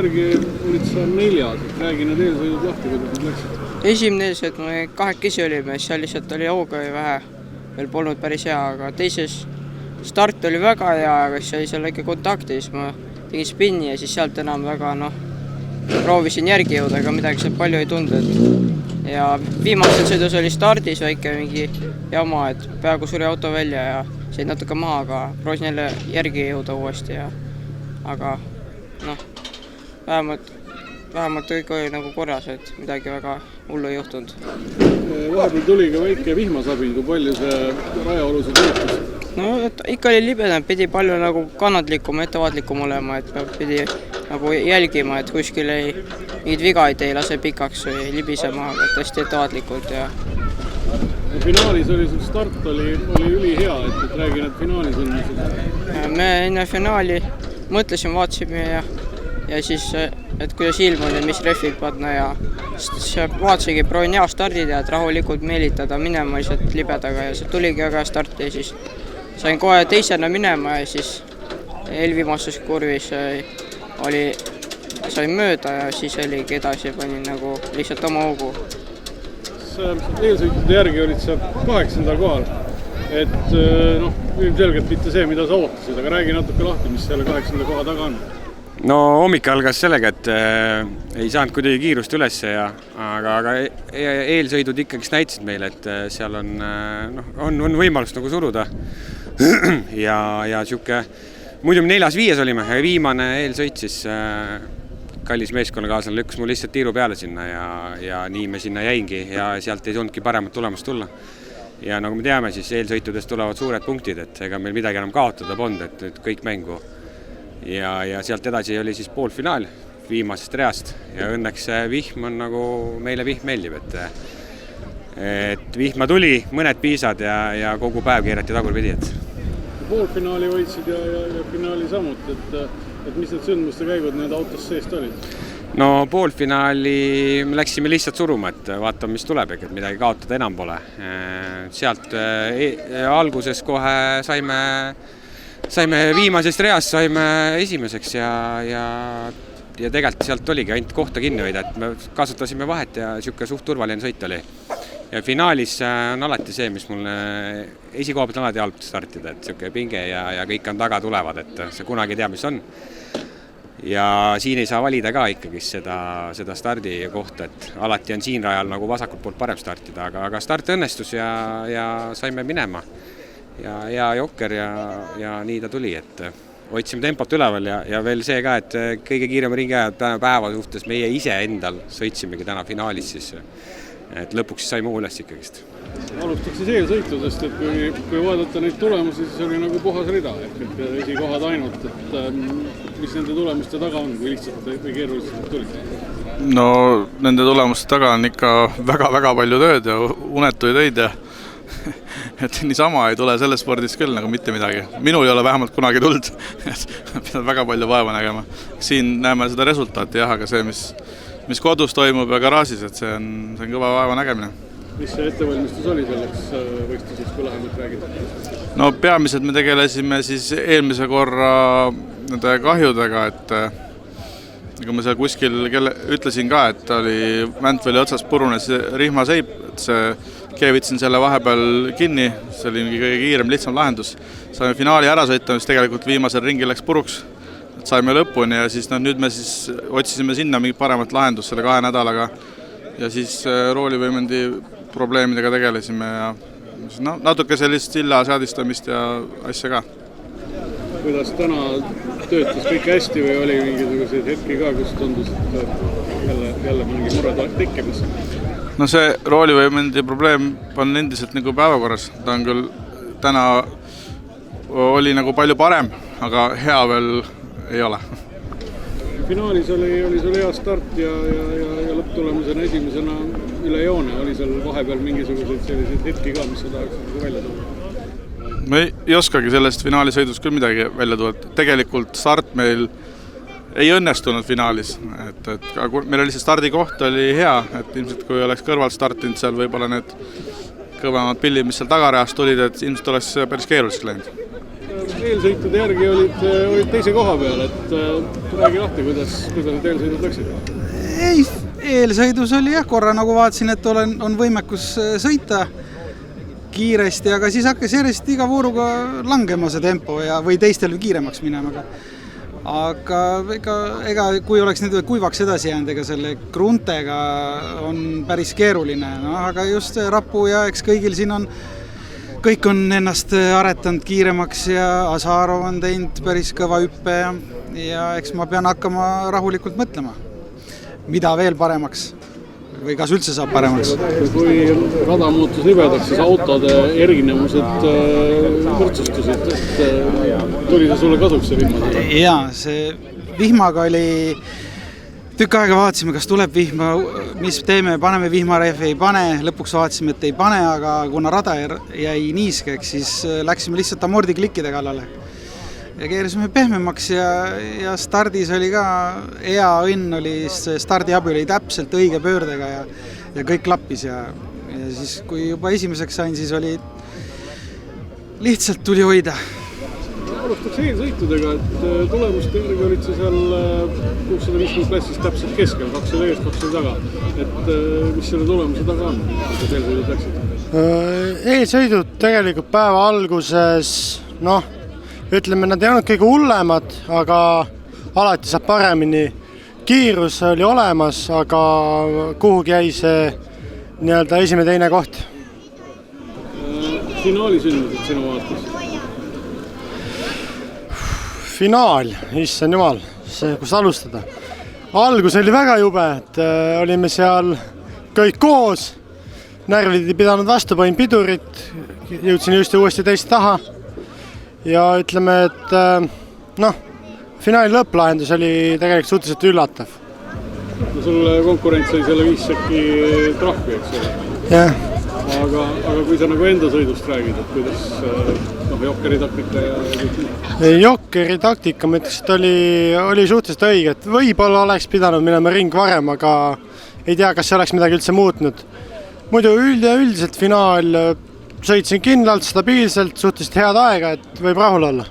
järgi olid sa 4, räägi need eelsõidud lahti, kuidas need läksid. Esimene eelsõid me 2 olime, seal lihtsalt oli hooga vähe, veel polnud päris hea, aga teises start oli väga hea, aga siis oli seal väike kontakti, siis ma tegin spinni ja siis sealt enam väga proovisin järgi jõuda, aga midagi seal palju ei tundnud. Ja viimasel sõidus oli stardis väike mingi jama, et peaaegu suri auto välja ja see natuke maha, aga proovisin jälle järgi jõuda uuesti. Aga vähemalt kõik oli nagu korras, et midagi väga hullu ei juhtunud. Vahepeal tuli ka väike vihmasabi, kui palju see rajaolusid muutus? No ikka oli libedam, pidi palju nagu kannatlikum, ettevaatlikum olema, et pidi nagu jälgima, et kuskil mingid vigaid ei lase pikaks või libisema, et hästi ettevaatlikult. Finaalis oli sul start oli ülihea, et räägi need finaalis on. Me enne finaali mõtlesime, vaatasime ja siis, et kuidas ilmud ja mis rehvid panna ja siis vaatasigi, proovin hea stardida, et rahulikult meelitada minema lihtsalt libedaga ja see tuligi väga start ja siis sain kohe teisena minema ja siis eelviimases kurvis sain mööda ja siis oligi edasi, panin nagu lihtsalt oma hoogu. Eelsõitude järgi olid sa 8. kohal, et ilmselgelt mitte see, mida sa ootasid, aga räägi natuke lahti, mis selle 8. koha taga on. No hommik algas sellega, et ei saanud kuidagi kiirust ülesse, aga eelsõidud ikkagi näitasid meile, et seal on võimalust nagu suruda. ja siuke, muidu me 4-5 olime ja viimane eelsõit siis kallis meeskonnakaaslane lükkas mul lihtsalt tiiru peale sinna ja nii me sinna jäingi ja sealt ei suundki paremat tulemust tulla. Ja nagu me teame, siis eelsõitudest tulevad suured punktid, et ega meil midagi enam kaotada polnud, et nüüd kõik mängu. Ja sealt edasi oli siis poolfinaal viimasest reast ja õnneks vihm on nagu meile vihm meeldib, et vihma tuli, mõned piisad ja kogu päev keerati tagurpidi. Poolfinaali võitsid ja finaali samuti, et mis need sündmuste käigud need autos seest olid? No poolfinaali me läksime lihtsalt suruma, et vaatame, mis tuleb, et midagi kaotada enam pole. Sealt alguses kohe saime viimasest reast, saime esimeseks ja tegelikult sealt oligi ainult kohta kinni hoida, et me kasutasime vahet ja siuke suht turvaline sõit oli. Ja finaalis on alati see, mis mul esikoha pealt on alati halb startida, et siuke pinge ja kõik on taga tulevad, et see kunagi tea, mis on. Ja siin ei saa valida ka ikkagi seda stardi kohta, et alati on siin rajal nagu vasakult poolt parem startida, aga start õnnestus ja saime minema. Ja jokker ja nii ta tuli, et hoidsime tempot üleval ja veel see ka, et kõige kiirema ringi ajad päeva suhtes meie ise endal sõitsimegi täna finaalis siis, et lõpuks saime üles ikkagist. Alustaks siis eelsõitudest, et kui vaadata neid tulemusi, siis oli nagu puhas rida, et esikohad ainult, et mis nende tulemuste taga on, kui lihtsalt või keeruliselt tulid? No nende tulemuste taga on ikka väga-väga palju tööd ja unetuid öid ja et niisama ei tule selles spordis küll nagu mitte midagi. Minul ei ole vähemalt kunagi tulnud, et pidanud väga palju vaeva nägema. Siin näeme seda resultaati, aga see, mis kodus toimub ja garaažis, et see on kõva vaeva nägemine. Mis see ettevalmistus oli selleks võistluseks, kui lähemalt räägid? No peamiselt me tegelesime siis eelmise korra nende kahjudega, et nagu ma seal kuskil ütlesin ka, et oli Mäntväli otsast purunes rihmaseip, et see keevitsin selle vahepeal kinni, see oli mingi kõige kiirem, lihtsam lahendus. Saime finaali ära sõita, mis tegelikult viimasel ringil läks puruks, et saime lõpuni ja siis nüüd me siis otsisime sinna mingi paremat lahendust selle 2 nädalaga ja siis roolivõimendi probleemidega tegelesime ja natuke sellist silla seadistamist ja asja ka. Kuidas täna töötas kõik hästi või oli mingisuguseid hetki ka, kus tundus, et jälle mingi mure tekkimas? No see roolivõimendi probleem on endiselt nagu päevakorras. Ta on küll täna oli nagu palju parem, aga hea veel ei ole. Finaalis oli sul hea start ja lõpptulemusena esimesena üle joone. Oli seal vahepeal mingisuguseid selliseid hetki ka, mis sa tahaks välja tuua? Me ei oskagi sellest finaalisõidust küll midagi välja tuua. Tegelikult start meil ei õnnestunud finaalis, et meil oli see stardikoht oli hea, et ilmselt kui oleks kõrval startinud seal võib-olla need kõvemad pillid, mis seal tagareast tulid, et ilmselt oleks päris keeruliseks läinud. eelsõitude järgi olid teise koha peal, et räägi lahti, kuidas need eelsõidud läksid? Ei, eelsõidus oli jah, korra nagu vaatasin, et on võimekus sõita kiiresti, aga siis hakkas järjest iga vooruga langema see tempo või teistel kiiremaks minema. Aga ega kui oleks nüüd kuivaks edasi jäänud, ega selle kruntega on päris keeruline, aga just Rapu ja eks kõigil siin kõik on ennast aretanud kiiremaks ja Azarov on teinud päris kõva hüppe ja eks ma pean hakkama rahulikult mõtlema, mida veel paremaks või kas üldse saab paremaks. Kui rada muutus libedaks, siis autode erinevused võrdsustusid, et tuli see sulle kasuks see vihma? Jaa, see vihmaga oli tükk aega vaatasime, kas tuleb vihma, mis teeme, paneme vihmarehvi, ei pane, lõpuks vaatasime, et ei pane, aga kuna rada jäi niiskeks, siis läksime lihtsalt amordiklikkide kallale. Ja keerisime pehmemaks ja stardis oli ka hea õnn, stardiabi oli täpselt õige pöördega ja kõik klappis ja siis kui juba esimeseks sain, siis oli lihtsalt tuli hoida. Alustaks eelsõitudega, et tulemuste järgi olid sa seal 650 klassis täpselt keskel, 200 eest, 200 taga. Et mis selle tulemuse taga on, kuidas eelsõidud läksid? Eelsõidud tegelikult päeva alguses, ütleme, nad ei olnud kõige hullemad, aga alati saab paremini. Kiirus oli olemas, aga kuhugi jäi see nii-öelda esimene-teine koht. Finaali sündmused sinu vaates? Finaal, issand jumal, kust alustada. Algus oli väga jube, et olime seal kõik koos, närvid ei pidanud vastu, panin pidurit, jõudsin just uuesti teist taha. Ja ütleme, et finaali lõpplahendus oli tegelikult suhteliselt üllatav. Sulle konkurents oli selle 5 sekki trahvi, eks ole? Jah. Aga kui sa nagu enda sõidust räägid, et kuidas jokkeri taktika ja kõik nii? Jokkeri taktika, ma ütleks, et oli suhteliselt õige, et võib-olla oleks pidanud minema ring varem, aga ei tea, kas see oleks midagi üldse muutnud. Muidu üldiselt finaal sõitsin kindlalt, stabiilselt, suhteliselt head aega, et võib rahul olla.